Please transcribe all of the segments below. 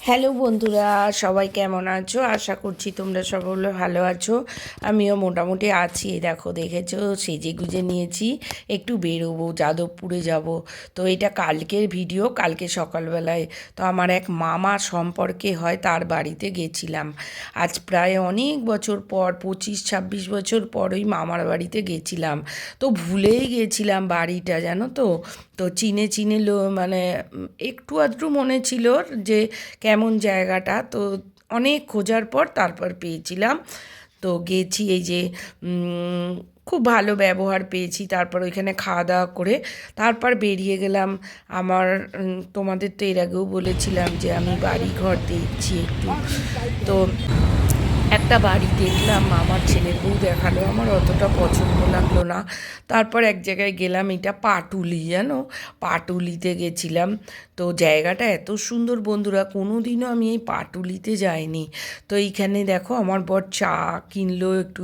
Hello বন্ধুরা, সবাই কেমন আছো? আশা করছি তোমরা সকলে ভালো আছো। আমিও মোটামুটি আছি। দেখো, দেখেছো, সেজে গুজে নিয়েছি, একটু বেরোবো, যাদবপুরে যাব। তো এটা কালকের ভিডিও, কালকে সকালবেলায়। তো আমার এক মামা সম্পর্কে হয়, তার বাড়িতে গেছিলাম। আজ প্রায় অনেক বছর পর, 25-26 বছর পর ওই মামার বাড়িতে গেছিলাম। তো ভুলেই গেছিলাম বাড়িটা, জানো তো। তো চিনে চিনে মানে একটু আধটু মনে ছিল যে কেমন জায়গাটা। তো অনেক খোঁজার পর তারপর পেয়েছিলাম। তো গেছি, এই যে খুব ভালো ব্যবহার পেয়েছি। তারপর ওইখানে খাওয়া দাওয়া করে তারপর বেরিয়ে গেলাম। আমার তোমাদের তো এর আগেও বলেছিলাম যে আমি বাড়ি ঘর দেখছি একটু। তো একটা বাড়ি দেখলাম, আমার ছেলের বউ দেখালো, আমার অতটা পছন্দ লাগলো না। তারপর এক জায়গায় গেলাম, এটা পাটুলি, জানো, পাটুলিতে গেছিলাম। তো জায়গাটা এত সুন্দর বন্ধুরা, কোনো দিনও আমি এই পাটুলিতে যাইনি। তো এইখানে দেখো, আমার বর চা কিনলো, একটু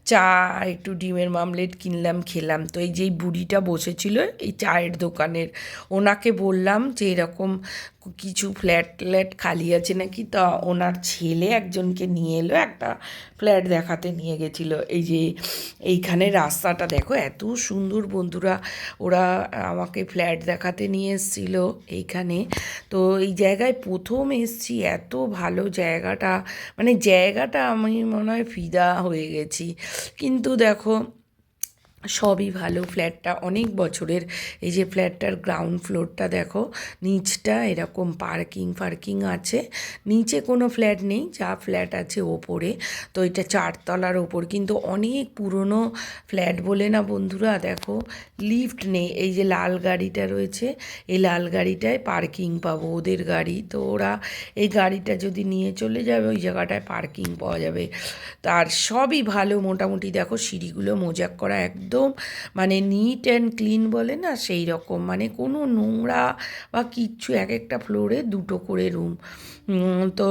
চা, একটু ডিমের মামলেট কিনলাম, খেলাম। তো এই যে বুড়িটা বসেছিল এই চায়ের দোকানের, ওনাকে বললাম যে এরকম কিছু ফ্ল্যাট ট্ল্যাট খালি আছে নাকি। তা ওনার ছেলে একজনকে নিয়ে এলো, একটা ফ্ল্যাট দেখাতে নিয়ে গেছিলো। এই যে এইখানে রাস্তাটা দেখো, এত সুন্দর বন্ধুরা। ওরা আমাকে ফ্ল্যাট দেখাতে নিয়ে এসেছিলো এইখানে। তো এই জায়গায় প্রথম এসছি, এত ভালো জায়গাটা, মানে জায়গাটা আমি মনে হয় ফিদা হয়ে গেছি। কিন্তু দেখো, সবই ভালো, ফ্ল্যাটটা অনেক বছরের। এই যে ফ্ল্যাটটার গ্রাউন্ড ফ্লোরটা দেখো, নিচটা এরকম পার্কিং আছে। নিচে কোনো ফ্ল্যাট নেই, যা ফ্ল্যাট আছে ওপরে। তো এটা 4 তলার ওপর, কিন্তু অনেক পুরনো ফ্ল্যাট বলে না বন্ধুরা, দেখো লিফট নেই। এই যে লাল গাড়িটা রয়েছে, এই লাল গাড়িটায় পার্কিং পাবো, ওদের গাড়ি। তো ওরা এই গাড়িটা যদি নিয়ে চলে যাবে, ওই জায়গাটায় পার্কিং পাওয়া যাবে। তার সবই ভালো মোটামুটি। দেখো সিঁড়িগুলো মোজাক করা, একদম মানে নিট অ্যান্ড ক্লিন বলে না, সেই রকম, মানে কোনো নোংরা বা কিচ্ছু। এক একটা ফ্লোরে দুটো করে রুম। তো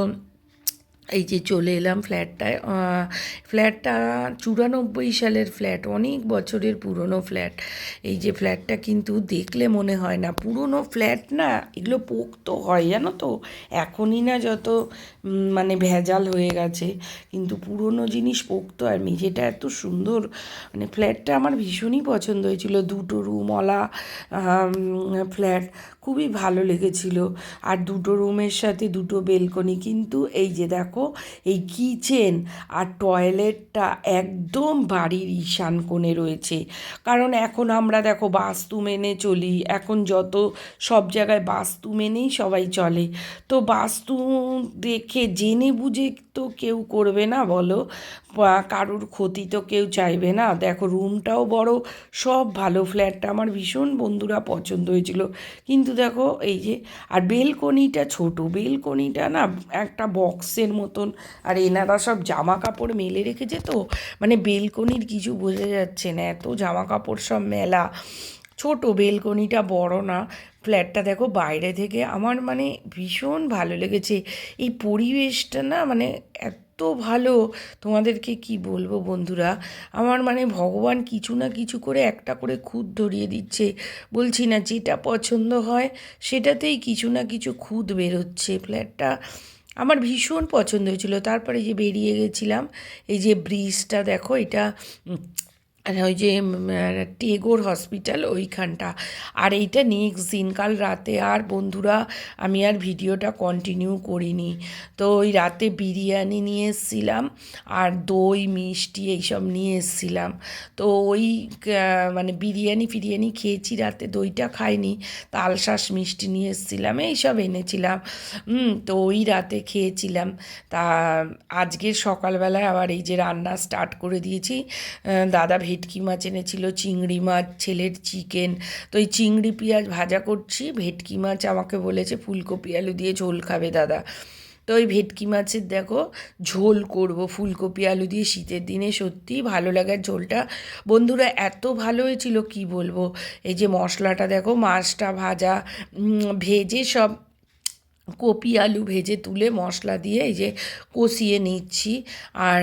এই যে চলে এলাম ফ্ল্যাটটায়। ফ্ল্যাটটা 94 সালের ফ্ল্যাট, অনেক বছরের পুরনো ফ্ল্যাট। এই যে ফ্ল্যাটটা কিন্তু দেখলে মনে হয় না পুরনো ফ্ল্যাট, না এগুলো পোক্ত হয়, জানো তো। এখনই না যত মানে ভেজাল হয়ে গেছে, কিন্তু পুরনো জিনিস পোক্ত। আর মেঝেটা এত সুন্দর, মানে ফ্ল্যাটটা আমার ভীষণই পছন্দ হয়েছিল। 2 রুমওয়ালা ফ্ল্যাট, খুবই ভালো লেগেছিল। আর 2 রুমের সাথে 2 বেলকনি। কিন্তু এই যে দেখো, এই কিচেন আর টয়লেটটা একদম বাড়ির ঈশান কোণে রয়েছে। কারণ এখন আমরা দেখো বাস্তু মেনে চলি, এখন যত সব জায়গায় বাস্তু মেনেই সবাই চলে। তো বাস্তু দেখে জেনে বুঝে তো কেউ করবে না বলো, বা কারুর ক্ষতি তো কেউ চাইবে না। দেখো রুমটাও বড়, সব ভালো। ফ্ল্যাটটা আমার ভীষণ বন্ধুরা পছন্দ হয়েছিল। কিন্তু দেখো এই যে, আর বেলকনিটা ছোট, বেলকনিটা না একটা বক্সের মতন। আর এনারা সব জামা কাপড় মেলে রেখেছে, তো মানে বেলকনির কিছু বোঝা যাচ্ছে না, এত জামা কাপড় সব মেলা। ছোট বেলকনিটা, বড় না। ফ্ল্যাটটা দেখো বাইরে থেকে আমার মানে ভীষণ ভালো লেগেছে। এই পরিবেশটা না মানে এত ভালো, তোমাদেরকে কি বলবো বন্ধুরা। আমার মানে ভগবান কিছু না কিছু করে একটা করে খুঁত ধরিয়ে দিচ্ছে। বলছি না, যেটা পছন্দ হয় সেটাতেই কিছু না কিছু খুঁত বেরোচ্ছে। ফ্ল্যাটটা আমার ভীষণ পছন্দ হয়েছিল। তারপরে যে বেরিয়ে গেছিলাম, এই যে ব্রিজটা দেখো, এটা ওই যে টেগোর হসপিটাল ওইখানটা। আর এইটা নেক্সট দিন, কাল রাতে আর বন্ধুরা আমি আর ভিডিওটা কন্টিনিউ করিনি। তো ওই রাতে বিরিয়ানি নিয়ে এসেছিলাম, আর দই মিষ্টি এইসব নিয়ে এসেছিলাম। তো ওই মানে বিরিয়ানি ফিরিয়ানি খেয়েছি রাতে, দইটা খাইনি। তালশাঁস মিষ্টি নিয়ে এসেছিলাম, এইসব এনেছিলাম। তো ওই রাতে খেয়েছিলাম। তা আজকে সকালবেলায় আবার এই যে রান্না স্টার্ট করে দিয়েছি। দাদা ভেটকি মাছ এনেছিল, চিংড়ি মাছ, ছেলের চিকেন। তো এই চিংড়ি পেঁয়াজ ভাজা করছি, ভেটকি মাছ আমাকে বলেছে ফুলকপি আলু দিয়ে ঝোল খাবে দাদা। তো ওই ভেটকি মাছের দেখো ঝোল করব ফুলকপি আলু দিয়ে, শীতের দিনে সত্যিই ভালো লাগার ঝোলটা বন্ধুরা, এত ভালো হয়েছিল কি বলবো। এই যে মশলাটা দেখো, মাছটা ভাজা ভেজে সব কপি আলু ভেজে তুলে মশলা দিয়ে এই যে কষিয়ে নিচ্ছি। আর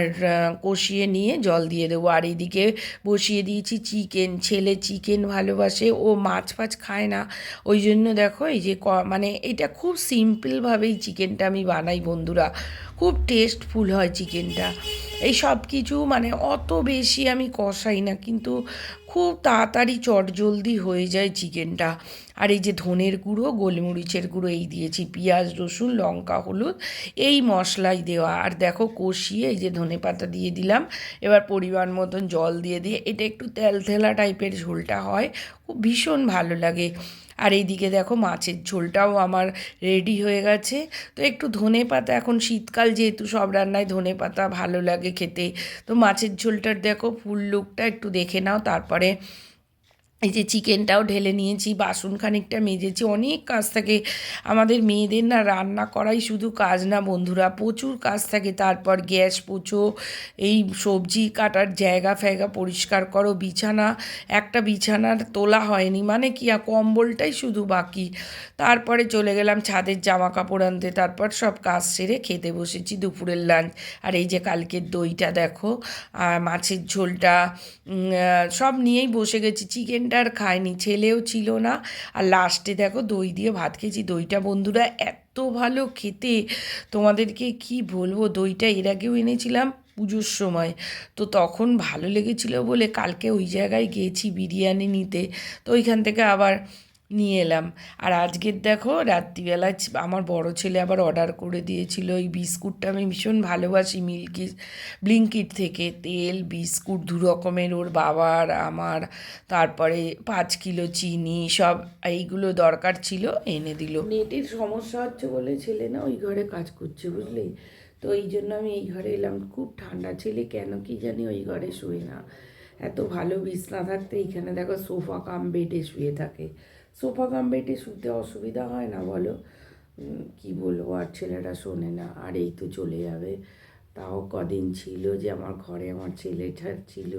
কষিয়ে নিয়ে জল দিয়ে দেবো। আর এদিকে বসিয়ে দিয়েছি চিকেন। ছেলে চিকেন ভালোবাসে, ও মাছ ফাছ খায় না। ওই জন্য দেখো এই যে মানে এটা খুব সিম্পলভাবেই চিকেনটা আমি বানাই বন্ধুরা, খুব টেস্টফুল হয় চিকেনটা। এই সব কিছু মানে অত বেশি আমি কষাই না, কিন্তু খুব তাড়াতাড়ি চটজলদি হয়ে যায় চিকেনটা। আর এই যে ধনের গুঁড়ো, গোলমরিচের গুঁড়ো এই দিয়েছি, পেঁয়াজ রসুন লঙ্কা হলুদ এই মশলাই দেওয়া। আর দেখো কষিয়ে এই যে ধনেপাতা দিয়ে দিলাম। এবার পরিমাণ মতন জল দিয়ে এটা একটু তেলতেলা টাইপের ঝোলটা হয়, খুব ভীষণ ভালো লাগে। আর এইদিকে দেখো মাছের ঝোলটাও আমার রেডি হয়ে গেছে। তো একটু ধনেপাতা, এখন শীতকাল যেহেতু সব রান্নায় ধনেপাতা ভালো লাগে খেতে, তো মাছের ঝোলটার দেখো ফুল লুকটা একটু দেখে নাও। তারপরে এই যে চিকেনটাও ঢেলে নিয়েছি, বাসন খানিকটা মেজেছি। অনেক কাজ থাকে আমাদের মেয়েদের, না রান্না করাই শুধু কাজ না বন্ধুরা, প্রচুর কাজ থাকে। তারপর গ্যাস পোছো, এই সবজি কাটার জায়গা ফ্যায়গা পরিষ্কার করো, বিছানা, একটা বিছানার তোলা হয়নি, মানে কি কম্বলটাই শুধু বাকি। তারপরে চলে গেলাম ছাদের জামা কাপড় আনতে, তারপর সব কাজ সেরে খেতে বসেছি দুপুরের লাঞ্চ। আর এই যে কালকের দইটা দেখো, আর মাছের ঝোলটা, সব নিয়েই বসে গেছি। চিকেনটা আর খাইনি, ছেলেও ছিল না। আর লাস্টে দেখো দই দিয়ে ভাত খেয়েছি। দইটা বন্ধুরা এত ভালো খেতে, তোমাদেরকে কি বলবো। দইটা এর আগেও এনেছিলাম পুজোর সময়, তো তখন ভালো লেগেছিল বলে কালকে ওই জায়গায় গিয়েছি বিরিয়ানি নিতে, তো ওইখান থেকে আবার নিয়ে এলাম। আর আজকের দেখো রাত্রিবেলায় আমার বড় ছেলে আবার অর্ডার করে দিয়েছিল এই বিস্কুটটা। আমি ভীষণ ভালোবাসি মিল্কি ব্লিঙ্কিট থেকে, তেল বিস্কুট দু রকমের, ওর বাবার আমার। তারপরে 5 কিলো চিনি, সব এইগুলো দরকার ছিল, এনে দিল। নেটের সমস্যা হচ্ছে বলে ছেলে না ওই ঘরে কাজ করছে বুঝলি, তো এই জন্য আমি এই ঘরে এলাম। খুব ঠান্ডা, ছেলে কেন কি জানি ওই ঘরে শোয় না। এত ভালো বিছনা থাকতে এইখানে দেখো সোফা কাম বেডে শুয়ে থাকে। সোফা কাম বেডে শুতে অসুবিধা হয় না বলো, কি বলবো। আর ছেলেটা শোনে না। আর এই তো চলে যাবে। তাও কদিন ছিল যে আমার ঘরে আমার ছেলেটা ছিল,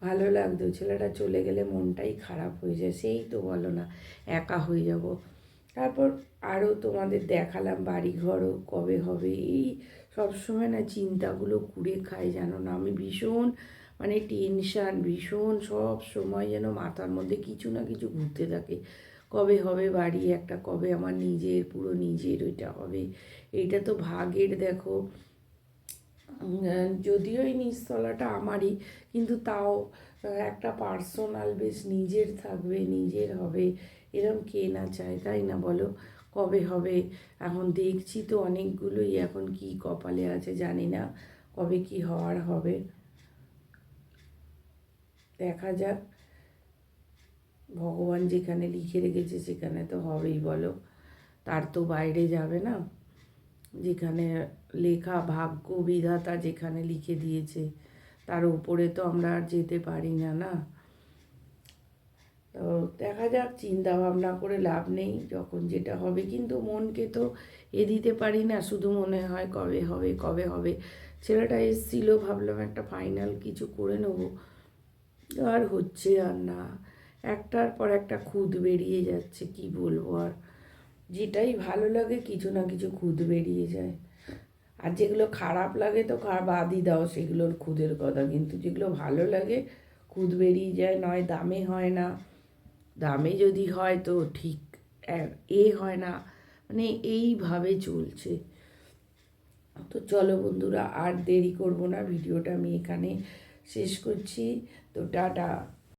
ভালো লাগতো। ছেলেটা চলে গেলে মনটাই খারাপ হয়ে যায়, সেই তো বলো না, একা হয়ে যাব। তারপর আরও তোমাদের দেখালাম বাড়িঘরও কবে হবে, এই সবসময় না চিন্তাগুলো কুড়ে খায় জানো না। আমি ভীষণ মানে টেনশান, ভীষণ সব সময় যেন মাথার মধ্যে কিছু না কিছু ঘুরতে থাকে। কবে হবে বাড়ি একটা, কবে আমার নিজের পুরো নিজের ওইটা হবে। এইটা তো ভাগের দেখো, যদিও এই নিচতলাটা আমারই, কিন্তু তাও একটা পার্সোনাল বেশ নিজের থাকবে, নিজের হবে, এরম কে না চায়, তাই না বলো। কবে হবে এখন দেখছি তো অনেকগুলোই, এখন কি কপালে আছে জানি না, কবে কি হওয়ার হবে দেখা যাক। ভগবান যেখানে লিখে রেখেছে সেখানে তো হবেই বলো, তার তো বাইরে যাবে না। যেখানে লেখা, ভাগ্য বিধাতা যেখানে লিখে দিয়েছে তার উপরে তো আমরা আর যেতে পারি না, না। তো দেখা যাক, চিন্তা ভাবনা করে লাভ নেই, যখন যেটা হবে। কিন্তু মনকে তো দিতে পারি না, শুধু মনে হয় কবে হবে কবে হবে। ছেলেটা এসেছিল, ভাবলাম একটা ফাইনাল কিছু করে নেবো, আর হচ্ছে আর না। একটার পর একটা খুঁত বেরিয়ে যাচ্ছে, কি বলবো আর। যেটাই ভালো লাগে কিছু না কিছু খুঁত বেরিয়ে যায়। আর যেগুলো খারাপ লাগে তো বাদই দাও সেগুলোর খুদের কথা, কিন্তু যেগুলো ভালো লাগে খুদ বেরিয়ে যায়। নয় দামে হয় না, দামে যদি হয় তো ঠিক হয় না, মানে এইভাবে চলছে। তো চলো বন্ধুরা, আর দেরি করব না, ভিডিওটা আমি এখানে শেষ করছি। তো টাটা।